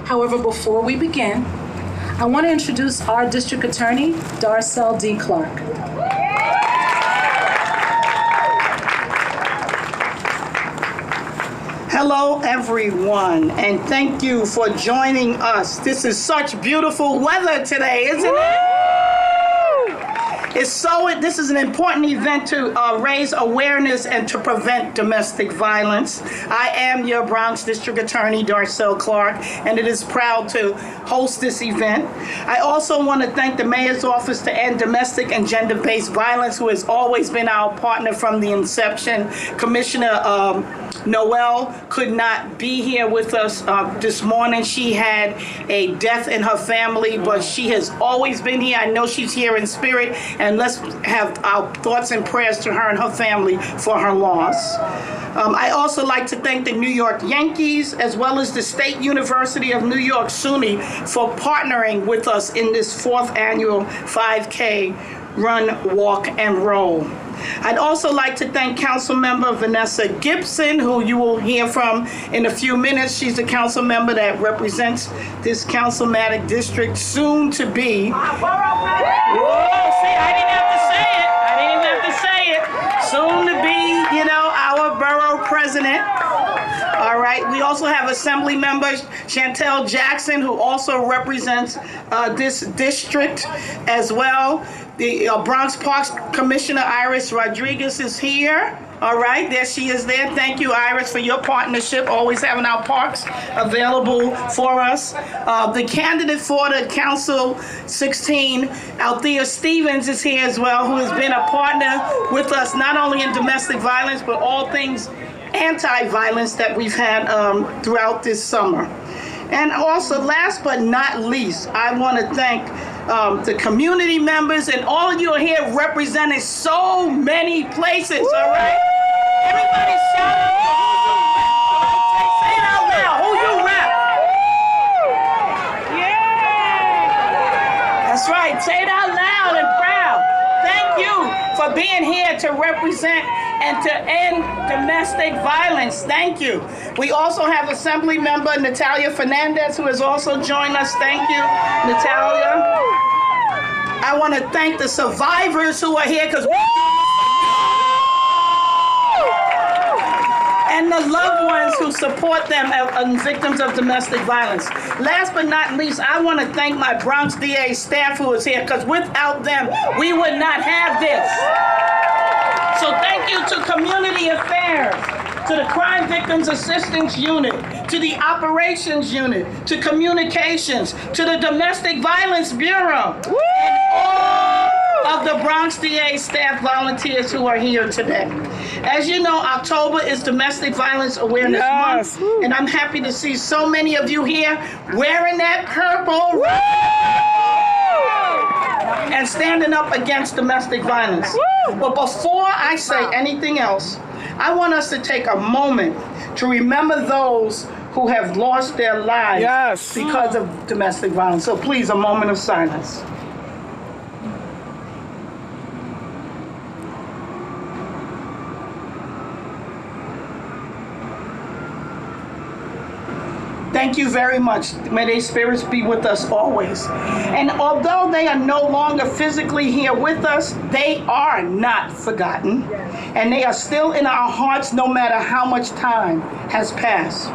However, before we begin, I want to introduce our District Attorney, Darcel D. Clark. Hello, everyone, and thank you for joining us. This is such beautiful weather today, isn't it? This is an important event to raise awareness and to prevent domestic violence. I am your Bronx District Attorney, Darcel Clark, and it is proud to host this event. I also want to thank the Mayor's Office to End Domestic and Gender-Based Violence, who has always been our partner from the inception. Commissioner Noel could not be here with us this morning. She had a death in her family, but she has always been here. I know she's here in spirit, and let's have our thoughts and prayers to her and her family for her loss. I also like to thank the New York Yankees, as well as the State University of New York, SUNY, for partnering with us in this 4th annual 5K Run, Walk, and Roll. I'd also like to thank Council Member Vanessa Gibson, who you will hear from in a few minutes. She's a council member that represents this councilmatic district, soon to be. Whoa, see, I didn't have to say it. Soon to be, our borough president. All right, we also have Assembly Member Chantel Jackson, who also represents this district as well. The Bronx Parks Commissioner Iris Rodriguez is here. All right, there she is there. Thank you, Iris, for your partnership, always having our parks available for us. The candidate for the Council 16, Althea Stevens, is here as well, who has been a partner with us, not only in domestic violence, but all things anti-violence that we've had throughout this summer. And also, last but not least, I want to thank the community members, and all of you are here representing so many places, all right? Everybody shout out, say it out loud, who you rep? Yeah! That's right, say it out loud and proud. Thank you for being here to represent and to end domestic violence. Thank you. We also have Assembly Member Natalia Fernandez, who has also joined us. Thank you, Natalia. I want to thank the survivors who are here, because and the loved ones who support them as victims of domestic violence. Last but not least, I want to thank my Bronx DA staff who is here, because without them, we would not have this. So thank you to Community Affairs, to the Crime Victims Assistance Unit, to the Operations Unit, to Communications, to the Domestic Violence Bureau, and all of the Bronx DA staff volunteers who are here today. As you know, October is Domestic Violence Awareness Month, and I'm happy to see so many of you here wearing that purple and standing up against domestic violence. But before I say anything else, I want us to take a moment to remember those who have lost their lives because of domestic violence. So please, a moment of silence. Thank you very much. May their spirits be with us always. And although they are no longer physically here with us, they are not forgotten. And they are still in our hearts no matter how much time has passed.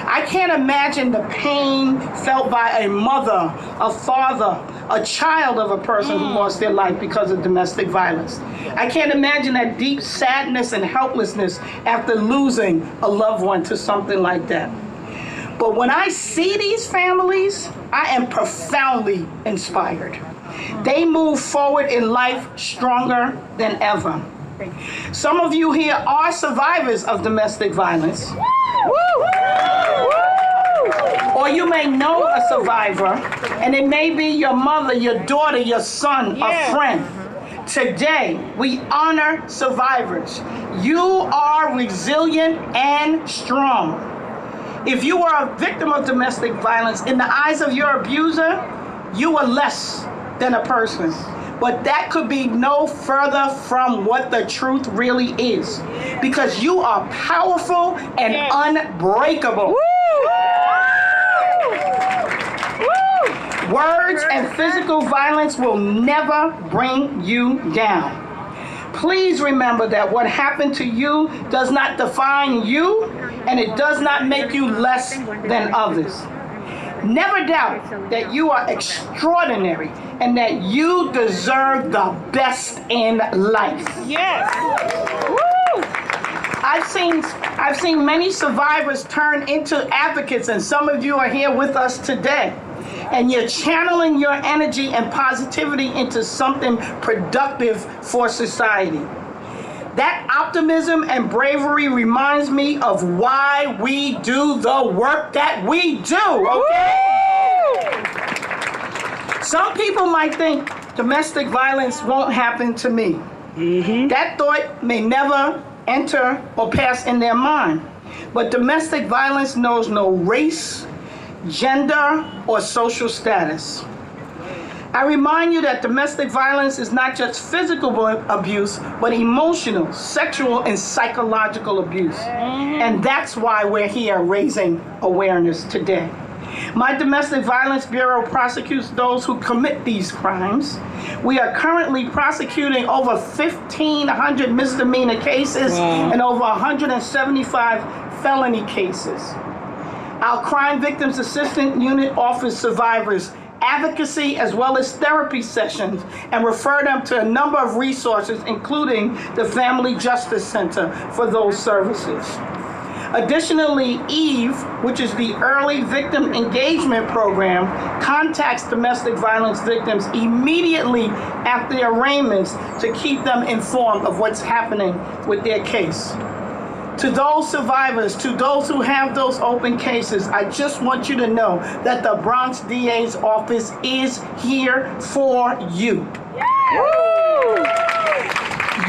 I can't imagine the pain felt by a mother, a father, a child of a person who lost their life because of domestic violence. I can't imagine that deep sadness and helplessness after losing a loved one to something like that. But when I see these families, I am profoundly inspired. They move forward in life stronger than ever. Some of you here are survivors of domestic violence. Or you may know a survivor, and it may be your mother, your daughter, your son, a friend. Today, we honor survivors. You are resilient and strong. If you are a victim of domestic violence, in the eyes of your abuser, you are less than a person. But that could be no further from what the truth really is. Because you are powerful and unbreakable. Woo! Words and physical violence will never bring you down. Please remember that what happened to you does not define you, and it does not make you less than others. Never doubt that you are extraordinary and that you deserve the best in life. Yes. Woo! I've seen many survivors turn into advocates, and some of you are here with us today. And you're channeling your energy and positivity into something productive for society. That optimism and bravery reminds me of why we do the work that we do, okay? Some people might think domestic violence won't happen to me. That thought may never enter or pass in their mind. But domestic violence knows no race, gender, or social status. I remind you that domestic violence is not just physical abuse, but emotional, sexual, and psychological abuse. And that's why we're here raising awareness today. My Domestic Violence Bureau prosecutes those who commit these crimes. We are currently prosecuting over 1,500 misdemeanor cases and over 175 felony cases. Our Crime Victims Assistance Unit offers survivors advocacy as well as therapy sessions and refer them to a number of resources, including the Family Justice Center for those services. Additionally, EVE, which is the Early Victim Engagement Program, contacts domestic violence victims immediately after their arraignments to keep them informed of what's happening with their case. To those survivors, to those who have those open cases, I just want you to know that the Bronx DA's office is here for you.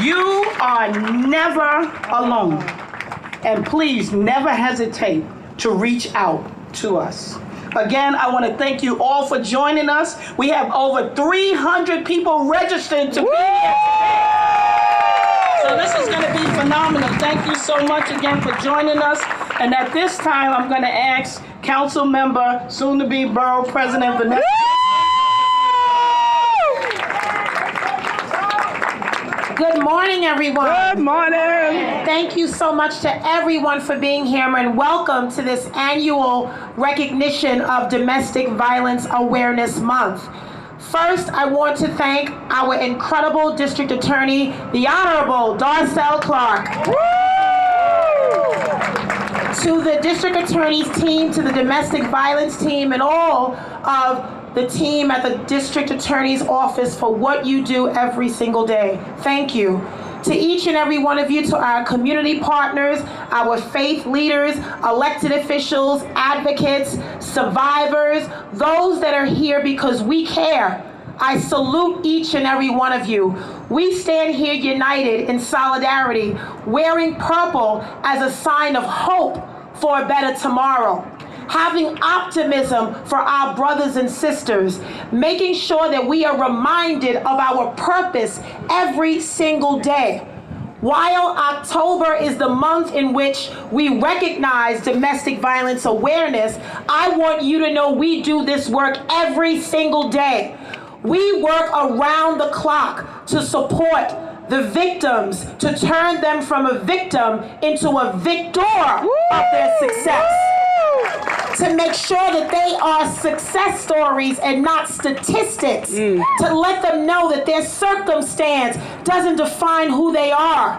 You are never alone. And please never hesitate to reach out to us. Again, I want to thank you all for joining us. We have over 300 people registered to be here today. So this is going to be phenomenal. Thank you so much again for joining us. And at this time, I'm going to ask Council Member, soon-to-be Borough President Vanessa. Good morning, everyone. Good morning. Thank you so much to everyone for being here, and welcome to this annual recognition of Domestic Violence Awareness Month. First, I want to thank our incredible District Attorney, the Honorable Darcel Clark. To the District Attorney's team, to the Domestic Violence team, and all of the team at the District Attorney's Office for what you do every single day. Thank you. To each and every one of you, to our community partners, our faith leaders, elected officials, advocates, survivors, those that are here because we care. I salute each and every one of you. We stand here united in solidarity, wearing purple as a sign of hope for a better tomorrow. Having optimism for our brothers and sisters, making sure that we are reminded of our purpose every single day. While October is the month in which we recognize domestic violence awareness, I want you to know we do this work every single day. We work around the clock to support the victims, to turn them from a victim into a victor of their success. To make sure that they are success stories and not statistics. To let them know that their circumstance doesn't define who they are.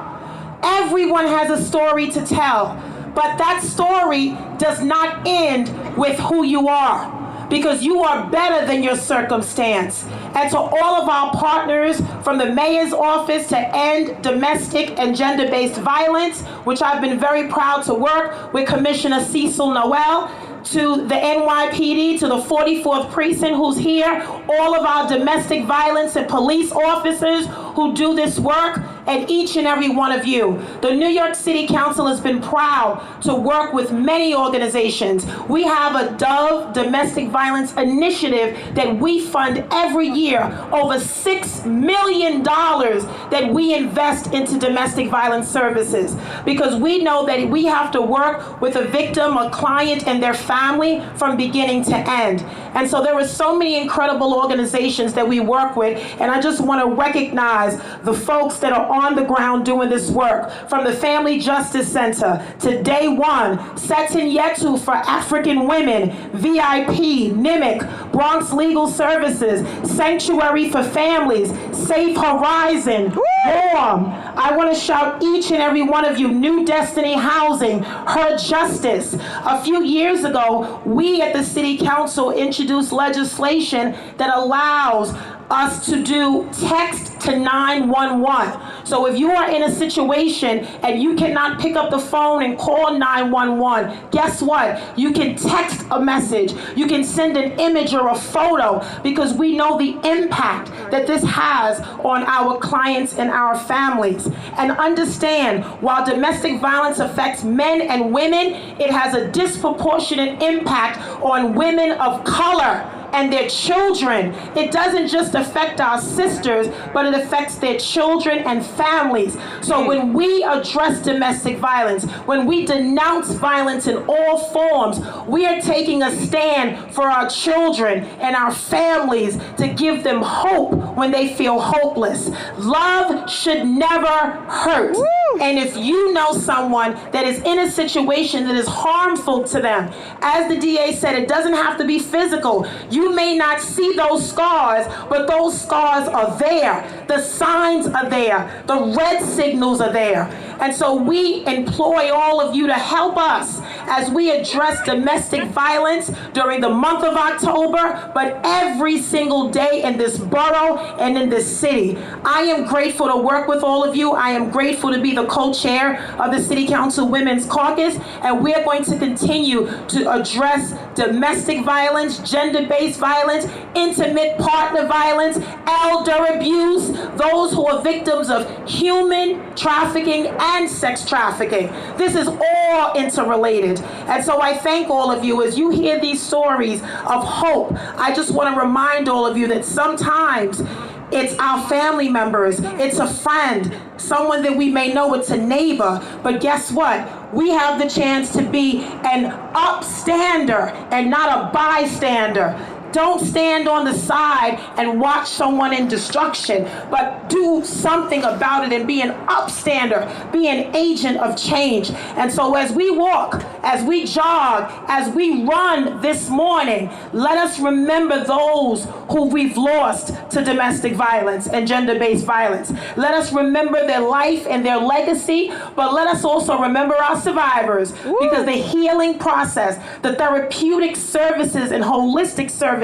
Everyone has a story to tell, but that story does not end with who you are, because you are better than your circumstance. And to all of our partners, from the Mayor's Office to End Domestic and Gender-Based Violence, which I've been very proud to work with Commissioner Cecil Noel, to the NYPD, to the 44th Precinct who's here, all of our domestic violence and police officers who do this work, and each and every one of you. The New York City Council has been proud to work with many organizations. We have a Dove Domestic Violence Initiative that we fund every year, over $6 million that we invest into domestic violence services, because we know that we have to work with a victim, a client, and their family from beginning to end. And so there are so many incredible organizations that we work with, and I just want to recognize the folks that are on the ground doing this work, from the Family Justice Center to Day One, Seton Yetu for African Women, VIP, NIMIC, Bronx Legal Services, Sanctuary for Families, Safe Horizon, Warm. I want to shout each and every one of you, New Destiny Housing, Her Justice. A few years ago, we at the City Council introduced legislation that allows us to do text to 911. So if you are in a situation and you cannot pick up the phone and call 911, guess what? You can text a message. You can send an image or a photo, because we know the impact that this has on our clients and our families. And understand, while domestic violence affects men and women, it has a disproportionate impact on women of color and their children. It doesn't just affect our sisters, but it affects their children and families. So when we address domestic violence, when we denounce violence in all forms, we are taking a stand for our children and our families to give them hope when they feel hopeless. Love should never hurt. And if you know someone that is in a situation that is harmful to them, as the DA said, it doesn't have to be physical. You may not see those scars, but those scars are there. The signs are there. The red signals are there. And so we employ all of you to help us as we address domestic violence during the month of October, but every single day in this borough and in this city. I am grateful to work with all of you. I am grateful to be the co-chair of the City Council Women's Caucus, and we're going to continue to address domestic violence, gender-based violence, intimate partner violence, elder abuse, those who are victims of human trafficking and sex trafficking. This is all interrelated. And so I thank all of you as you hear these stories of hope. I just want to remind all of you that sometimes it's our family members, it's a friend, someone that we may know, it's a neighbor, but guess what? We have the chance to be an upstander and not a bystander. Don't stand on the side and watch someone in destruction, but do something about it and be an upstander, be an agent of change. And so as we walk, as we jog, as we run this morning, let us remember those who we've lost to domestic violence and gender-based violence. Let us remember their life and their legacy, but let us also remember our survivors, because the healing process, the therapeutic services and holistic services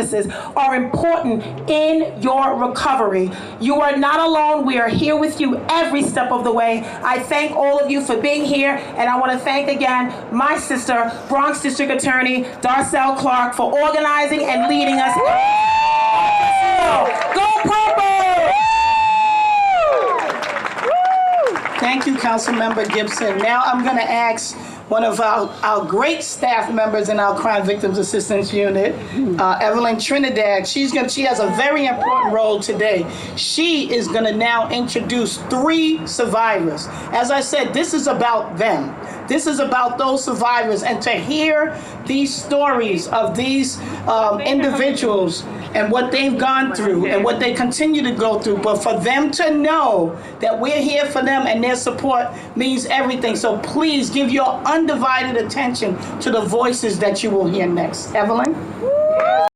are important in your recovery. You are not alone. We are here with you every step of the way. I thank all of you for being here, and I want to thank again my sister, Bronx District Attorney Darcel Clark, for organizing and leading us. Go Purple! Thank you, Councilmember Gibson. Now I'm going to ask one of our great staff members in our Crime Victims Assistance Unit, Evelyn Trinidad. She has a very important role today. She is going to now introduce 3 survivors. As I said, this is about them. This is about those survivors, and to hear these stories of these individuals and what they've gone through and what they continue to go through, but for them to know that we're here for them and their support means everything. So please give your undivided attention to the voices that you will hear next. Evelyn?